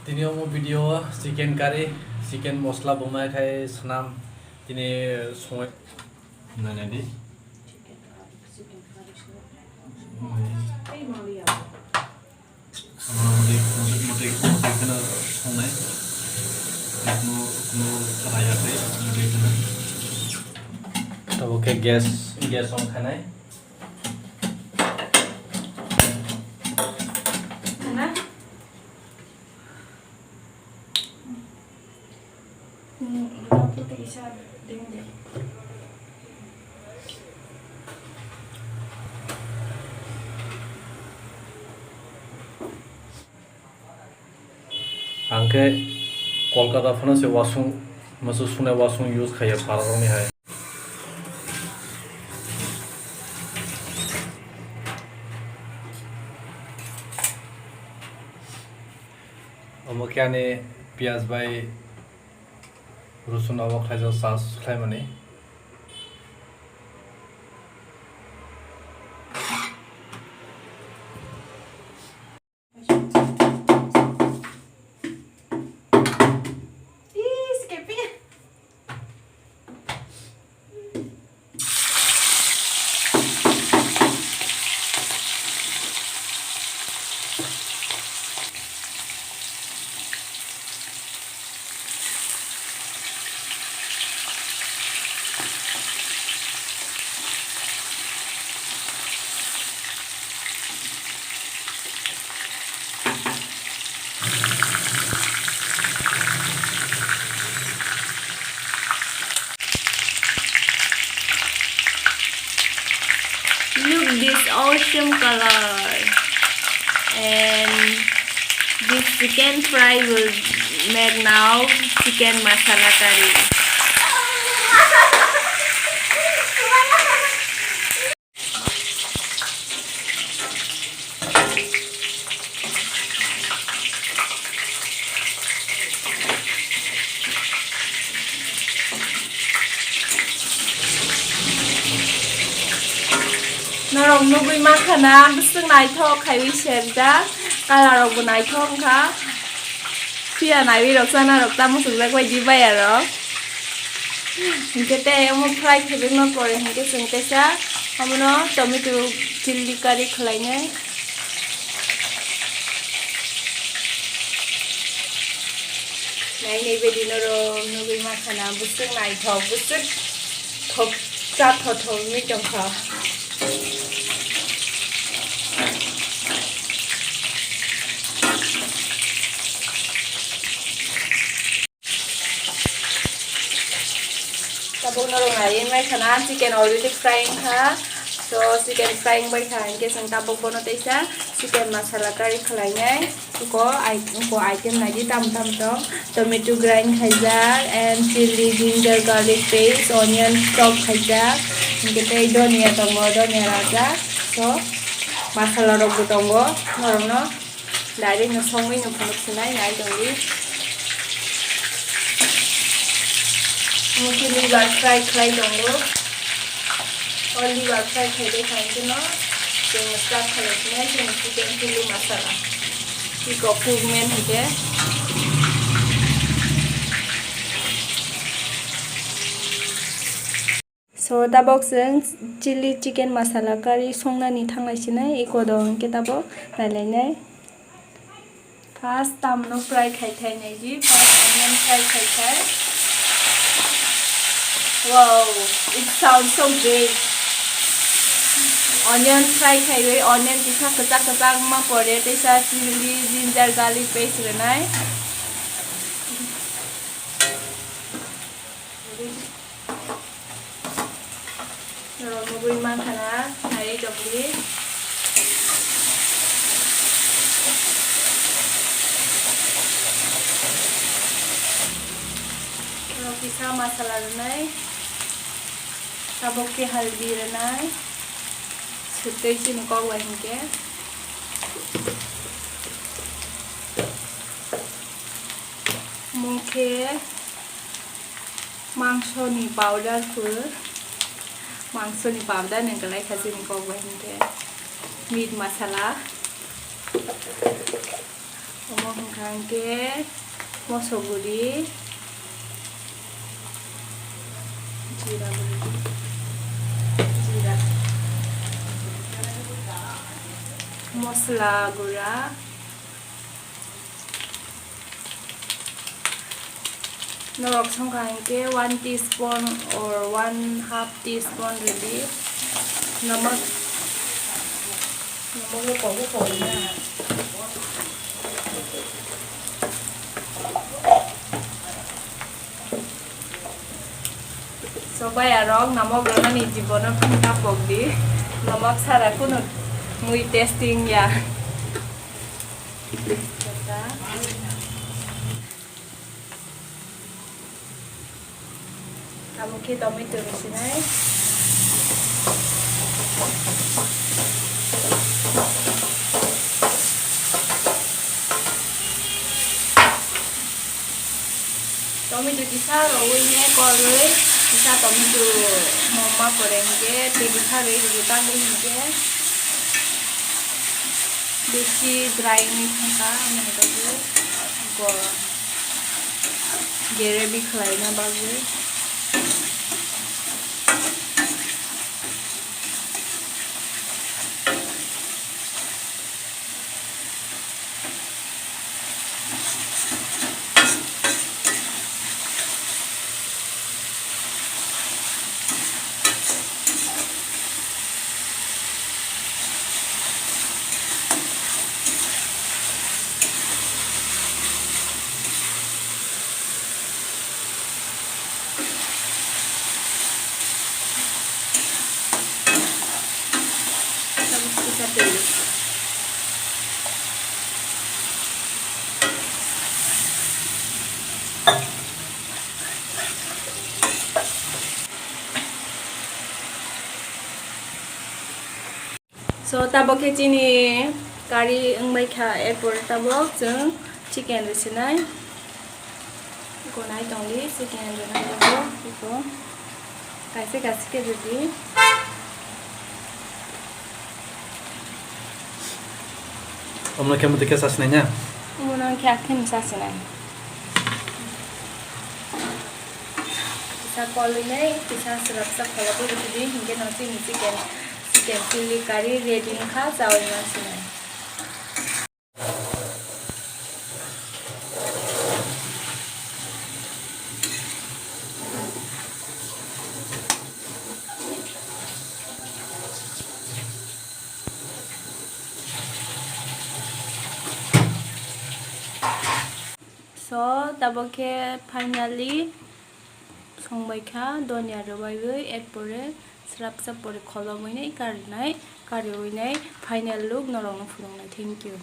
Tini omo video chicken curry, chicken mosla bomai khai sanam tini songai nane di. Motek kena songai, kuno raya khai motek kena. Tabo ke gas on khanai. Angke Kolkata fana se wasung masu sune wasung use khaya parang ni hai. Omo kya ne piyaz bai rusun awak khai jo sas khai mane. Look this awesome color, and this chicken fry will make now chicken masala curry. Norong nubui makana beseng naithok khaiwi serja kalarok bo naithok kha pia naiwi rok sana rok tamu sujak baidi bai aro hingkete omo fry khaibi no pore hingke sengkesa amono tomato chili curry khlainai nai nei baidi norong nubui makana beseng naithok besek thok cha thok mi tongkha Sabong norong ayin mai khana chicken already frying ha, so chicken frying bai kha hingke seng tabok bono teisa chicken masala curry khlainai ko item nai di tam tong tomato grind khaijak and chili ginger garlic paste onion chop khaijak hingke tei dhania tongo dhania raja so masala rok bo tongo norong no direct no songmui no phunuk sinai nai tongdi mungkin liver fry khai dongo or liver fry khai dei khai no jeng start khalesna jeng chicken chili masala iko pigment hike so tabok jeng chili chicken masala curry songna ni thanglai sinai iko dong ke tabok nailai first tam no fry khai thai nai ji first onion fry khai thai. Wow, it sounds so great. Onion fry khai onion pisa kecak ma pore tesa chili ginger garlic paste renai. Norong nubui makana nai dobli. Norong pisa masala renai. Tabok ke haldi renai sutei sin ko wahingke mungke mangso ni powder nengkalai khasin ko wahingke meat masala omo hingka खांके मसगुरी जीरा जीरा मसला गुरा नरक संखांके 1 teaspoon or 1/2 teaspoon really नमक को ना सबाय आरक नमक रनानि जीवन फुंका पगदी नमक सारा कुनु मुई टेस्टिंग या Kamu tomato sini. Tomato bisa rawunya kalau bisa tomato mama gorengnya bisa rawunya kita gorengnya besi dry nih kan menurut gue gravy kelainnya bagus. So tabok ini kari engbai kha airport tabok jeng chicken resinai gonai tongli chicken gonai tabok iko kaise kaise ke jadi Omna kamu dekat sasnanya? Omna kakin sasnai bisa kolunai bisa serap-serap kalau tu jadi hingga nanti chicken chili curry ready kha chawal masinai so taboke finally संबाय खा Doniya रबायबो एरपरे स्राप shop परे खलमैनाय कारिनाय कारिवैनाय final look नरंनो फुदुंनाय thank इउ